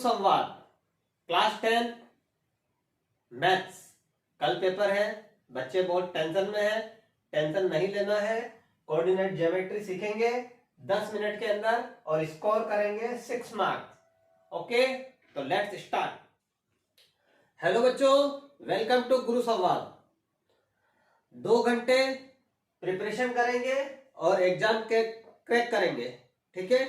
संवाद class 10 maths. कल paper है, बच्चे बहुत टेंशन में है, टेंशन नहीं लेना है। कोऑर्डिनेट ज्योमेट्री सीखेंगे 10 मिनट के अंदर और स्कोर करेंगे 6 मार्क्स। ओके, तो लेट्स स्टार्ट। हेलो बच्चों, वेलकम टू गुरु संवाद। 2 घंटे प्रिपरेशन करेंगे और एग्जाम के क्रैक करेंगे, ठीक है,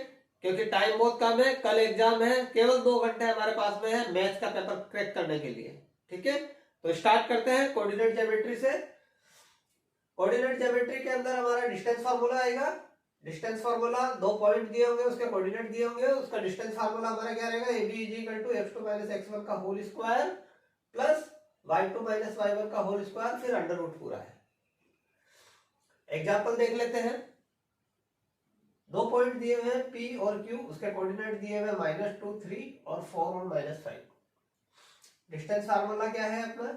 क्योंकि टाइम बहुत कम है। कल एग्जाम है, केवल 2 घंटे हमारे पास में है मैथ्स का पेपर क्रैक करने के लिए, ठीक है। तो स्टार्ट करते हैं कोऑर्डिनेट ज्योमेट्री से। कोऑर्डिनेट ज्योमेट्री के अंदर हमारा डिस्टेंस फार्मूला आएगा। डिस्टेंस फार्मूला 2 पॉइंट दिए होंगे, उसके कोऑर्डिनेट दिए होंगे, उसका डिस्टेंस फार्मूला हमारा क्या रहेगा, AB = x2 - x1 का whole square plus y2 - y1 का होल स्क्वायर, फिर अंडर रूट पूरा है। एग्जांपल देख लेते हैं। 2 पॉइंट दिए हुए हैं P और Q, उसके कोऑर्डिनेट दिए हुए -2, 3 और 4 और -5। डिस्टेंस फार्मूला क्या है अपना,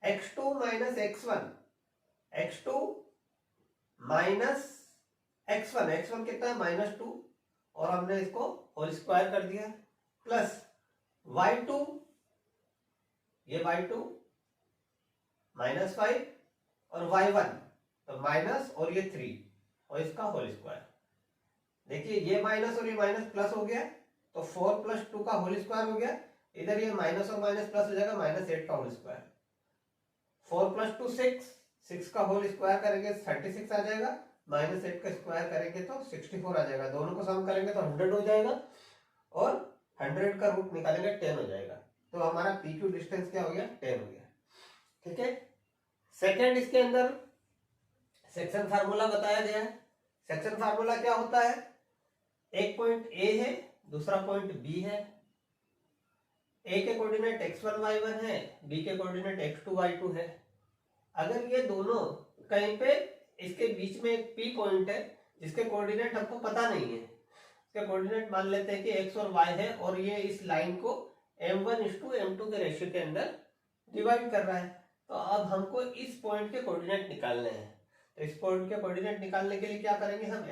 x2 - x1, x2 - x1, x1 कितना है -2 और हमने इसको होल स्क्वायर कर दिया, प्लस y2, ये y2 -5 और y1 तो माइनस और ये 3 और इसका होल स्क्वायर। देखिए ये माइनस और ये माइनस प्लस हो गया, तो 4 + 2 का होल स्क्वायर हो गया। इधर ये माइनस और माइनस प्लस हो जाएगा, -8 का होल स्क्वायर। 4 + 2 6 का होल स्क्वायर करेंगे 36 आ जाएगा, -8 का स्क्वायर करेंगे तो 64 आ जाएगा। दोनों को सम करेंगे तो 100 हो जाएगा और 100 का रूट निकालेंगे 10 हो जाएगा। तो हमारा PQ डिस्टेंस क्या हो गया, 10 हो गया, ठीक है। सेकेंड, इसके अंदर सेक्शन फार्मूला बताया गया है। सेक्शन फार्मूला क्या होता है, एक पॉइंट A है, दूसरा पॉइंट B है। A के कोऑर्डिनेट x1 y1 है, B के कोऑर्डिनेट x2 y2 है। अगर ये दोनों कहीं पे इसके बीच में एक P पॉइंट है जिसके कोऑर्डिनेट हमको पता नहीं है, इसके कोऑर्डिनेट मान लेते हैं कि x और y है और ये इस लाइन को m1:m2 के रेशियो के अंदर डिवाइड कर रहा है, तो अब हमको इस पॉइंट के कोऑर्डिनेट निकालने हैं। तो इस पॉइंट के कोऑर्डिनेट निकालने के लिए क्या करेंगे, हम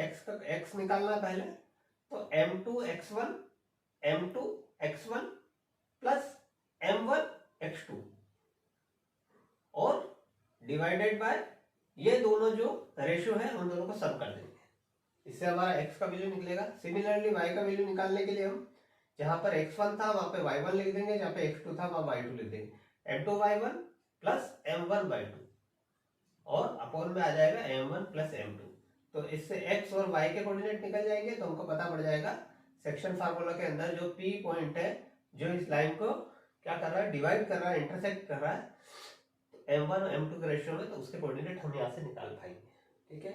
x निकालना पहले, तो m2x1 प्लस m1x2 और डिवाइडेड बाय ये दोनों जो रेशियो है उन दोनों को सम कर देंगे। इससे हमारा x का वैल्यू निकलेगा। सिमिलरली y का वैल्यू निकालने के लिए हम जहां पर x1 था वहां पे y1 लिख देंगे, जहां पे x2 था वहां y2 लिख देंगे। m2y1 प्लस m1y2 और अपोन में आ जाएगा m1 प्लस m2। तो इससे x और y के कोऑर्डिनेट निकल जाएंगे, तो हमको पता पड़ जाएगा सेक्शन फार्मूला के अंदर जो P पॉइंट है जो इस लाइन को क्या कर रहा है, डिवाइड कर रहा है, इंटरसेक्ट कर रहा है m1 और m2 के रेशियो में, तो उसके कोऑर्डिनेट हम यहाँ से निकाल पाएंगे, ठीक है।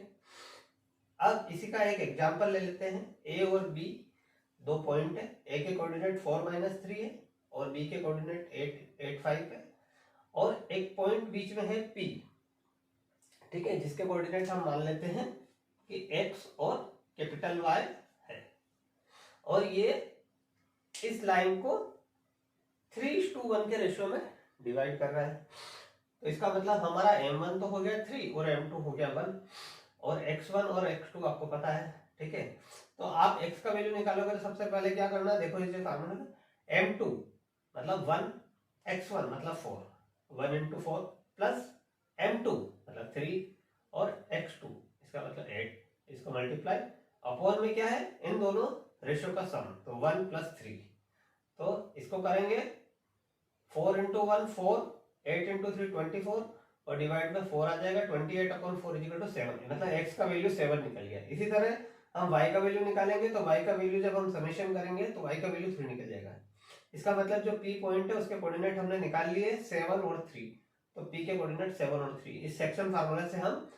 अब इसी का एक एग्जांपल ले लेते हैं। A और B 2 पॉइंट है, A के कोऑर्डिनेट 4 - 3 है और B के कोऑर्डिनेट 8 5 है और एक पॉइंट बीच में है P, ठीक है, जिसके कोऑर्डिनेट हम मान लेते हैं कि x और कैपिटल Y है और ये इस लाइन को 3:1 के रेशियो में डिवाइड कर रहा है। तो इसका मतलब हमारा m1 तो हो गया 3 और m2 हो गया 1 और x1 और x2 आपको पता है, ठीक है। तो आप x का वैल्यू निकालोगे तो सबसे पहले क्या करना है, देखो इसे फार्मूला, m2 मतलब 1, x1 मतलब 4, 1 × 4 प्लस m2 मतलब 3 और x2 इसका मतलब 8, इसको मल्टीप्लाई अपॉन में क्या है, इन दोनों रेशियो का सम, तो 1 + 3। तो इसको करेंगे 4 × 1 4, 8 × 3 24 और डिवाइड में 4 आ जाएगा, 28/4 = 7, मतलब x का वैल्यू 7 निकल गया। इसी तरह हम y का वैल्यू निकालेंगे, तो y का वैल्यू जब हम समेशन करेंगे तो y का वैल्यू 3 निकल जाएगा। इसका मतलब जो P पॉइंट है उसके कोऑर्डिनेट हमने निकाल लिए 7 और 3, तो P के कोऑर्डिनेट 7 और 3। इस सेक्शन फार्मूला से हम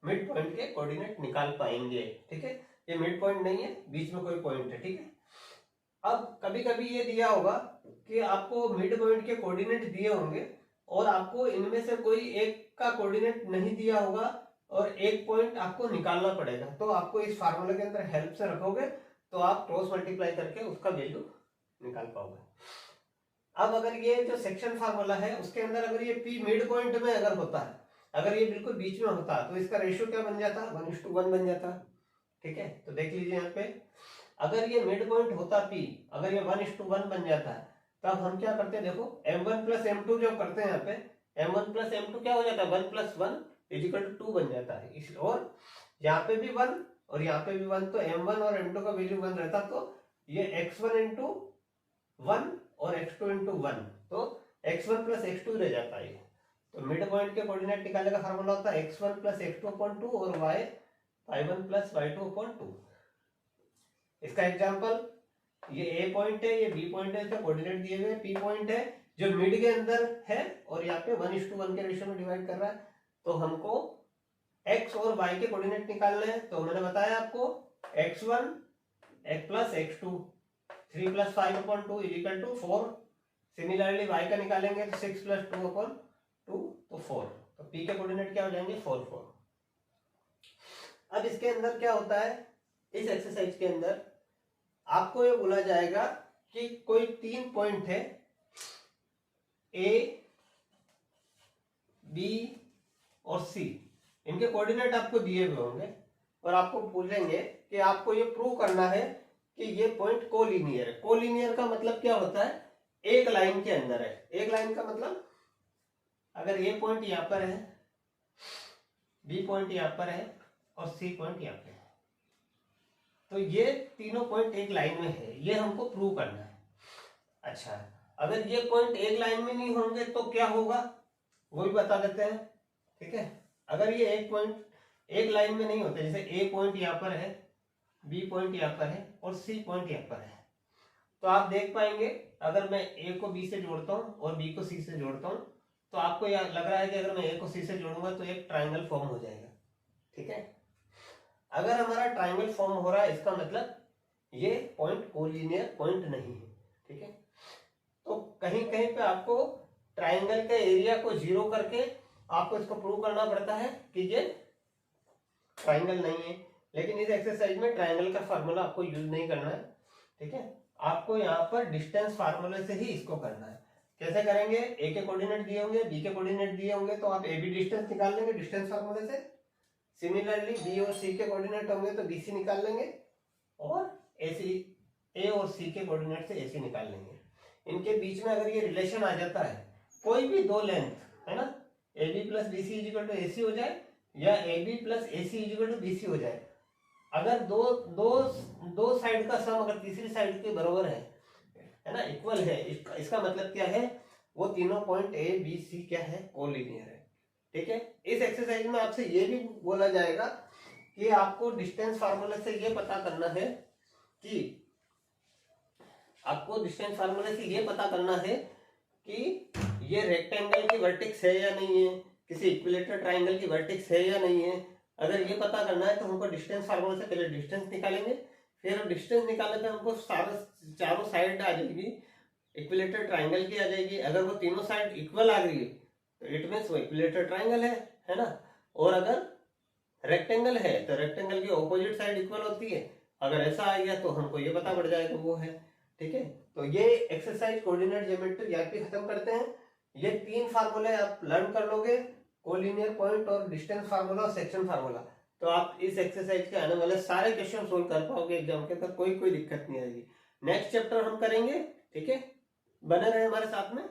मिड पॉइंट के कोऑर्डिनेट निकाल पाएंगे, ठीक है। ये मिड पॉइंट नहीं है, बीच में कोई पॉइंट है, ठीक है। अब कभी कभी ये दिया होगा कि आपको मिड पॉइंट के कोऑर्डिनेट दिए होंगे और आपको इनमें से कोई एक का कोऑर्डिनेट नहीं दिया होगा और एक पॉइंट आपको निकालना पड़ेगा, तो आपको इस फार्मूले के अंदर हेल्प से रखोगे तो आप क्रॉस मल्टीप्लाई करके उसका वैल्यू निकाल पाओगे। अब अगर ये जो सेक्शन फार्मूला है उसके अंदर अगर ये P मिड पॉइंट में अगर होता है, अगर ये बिल्कुल बीच में होता तो इसका रेशियो क्या बन जाता, 1:1 बन जाता, ठीक है। तो देख लीजिए यहाँ पे अगर ये मिड पॉइंट होता P, अगर ये 1:1 बन जाता है, तब हम क्या करते हैं, देखो m1 प्लस m2 जो करते हैं यहाँ पे, m1 प्लस m2 क्या हो जाता है, 1 प्लस 1 इजिकल टू 2 बन जाता है। इस और यहाँ पे भी 1 और यहाँ पे भी 1, तो m1 और m2 का वैल्यू 1 रहता, तो ये x1 इंटू 1 और x2 इंटू 1, तो x1 प्लस x2 रह जाता है। तो मिड पॉइंट के कोऑर्डिनेट निकालने का फार्मूला होता है x1 प्लस x2 अपॉन 2 और y1 प्लस y2 अपॉन 2। इसका एग्जांपल, ये A पॉइंट है, ये B पॉइंट है, इसका कोऑर्डिनेट दिए हुए, P पॉइंट है जो मिड के अंदर है और यहाँ पे 1:1 के रेशियो में डिवाइड कर रहा है। तो हमको x और y के कोऑर्डिनेट निकालने हैं। तो मैंने बताया आपको x1 x plus x2 3 plus 5 upon 2 equal to 4। Similarly y का निकालेंगे तो 6 प्लस 2 अपॉन 2 तो 4। तो P के कोऑर्डिनेट क्या हो जाएंगे, 4 4। अब इसके अंदर क्या होता है, इस एक्सरसाइज के अंदर आपको ये बोला जाएगा कि कोई 3 पॉइंट है A, B और C, इनके कोऑर्डिनेट आपको दिए हुए होंगे और आपको पूछेंगे कि आपको ये प्रूव करना है कि ये पॉइंट कोलिनियर है। कोलिनियर का मतलब क्या होता है, एक लाइन के अंदर है। एक लाइन का मतलब अगर A पॉइंट यहां पर है, B पॉइंट यहां पर है और C पॉइंट यहां पर है, तो ये तीनों पॉइंट एक लाइन में है, ये हमको प्रूव करना है। अच्छा, अगर ये पॉइंट एक लाइन में नहीं होंगे तो क्या होगा, वो भी बता देते हैं। ठीक है, अगर ये एक पॉइंट एक लाइन में नहीं होते, जैसे A पॉइंट यहाँ पर है, B पॉइंट यहाँ पर है और C पॉइंट यहाँ पर है, तो आप देख पाएंगे अगर मैं A को B से जोड़ता हूँ और B को C से जोड़ता हूँ, तो आपको यह लग रहा है कि अगर मैं A को C से जोड़ूंगा तो एक ट्राइंगल फॉर्म हो जाएगा। ठीक है, अगर हमारा ट्राइंगल फॉर्म हो रहा है, इसका मतलब ये पॉइंट कोलिनियर पॉइंट नहीं है। ठीक है, तो कहीं कहीं पे आपको ट्राइंगल के एरिया को 0 करके आपको इसको प्रूव करना पड़ता है कि ये ट्राइंगल नहीं है। लेकिन इस एक्सरसाइज में ट्राइंगल का फार्मूला आपको यूज नहीं करना है। ठीक है, आपको यहाँ पर डिस्टेंस फार्मूले से ही इसको करना है। कैसे करेंगे, A के कोऑर्डिनेट दिए होंगे, B के कोऑर्डिनेट दिए होंगे, तो आप AB डिस्टेंस निकाल लेंगे डिस्टेंस फार्मूले से। सिमिलरली B और C के कोऑर्डिनेट होंगे तो BC निकाल लेंगे और A और C के कोऑर्डिनेट से AC निकाल लेंगे। इनके बीच में अगर ये रिलेशन आ जाता है, कोई भी दो लेंथ है ना, AB plus BC equal to AC हो जाए या AB plus AC equal to BC हो जाए, अगर दो साइड का सम अगर तीसरी साइड के बराबर है ना, इक्वल है, इसका मतलब क्या है, वो तीनों पॉइंट A B C क्या है, कोलिनियर है। ठीक है, इस एक्सरसाइज में आपसे ये भी बोला जाएगा कि आपको डिस्टेंस फार्मूले से ये पता करना है कि ये रेक्टेंगल की वर्टेक्स है या नहीं है, किसी इक्विलेटरल ट्राइंगल की वर्टेक्स है या नहीं है। अगर ये पता करना है तो हमको डिस्टेंस फार्मूले से पहले डिस्टेंस निकालेंगे, फिर डिस्टेंस निकालने पे हमको चारों साइड आ जाएगी इक्विलेटरल ट्राइंगल की आ जाएगी। अगर वो तीनों साइड इक्वल आ गई तो इट मीन्स वो इक्विलेटरल ट्राइंगल है ना। और अगर रेक्टेंगल है तो रेक्टेंगल की ऑपोजिट साइड इक्वल होती है। अगर ऐसा आ गया तो हमको ये पता पड़ जाएगा वो है। ठीक है, तो ये एक्सरसाइज कोऑर्डिनेट ज्योमेट्री यहाँ पे खत्म करते हैं। ये 3 फार्मूले आप लर्न कर लोगे, कोलिनियर पॉइंट और डिस्टेंस फार्मूला और सेक्शन फार्मूला, तो आप इस एक्सरसाइज के आने वाले सारे क्वेश्चन सोल्व कर पाओगे एग्जाम के अंदर, कोई दिक्कत नहीं आएगी। नेक्स्ट चैप्टर हम करेंगे। ठीक है, बने रहे हमारे साथ में।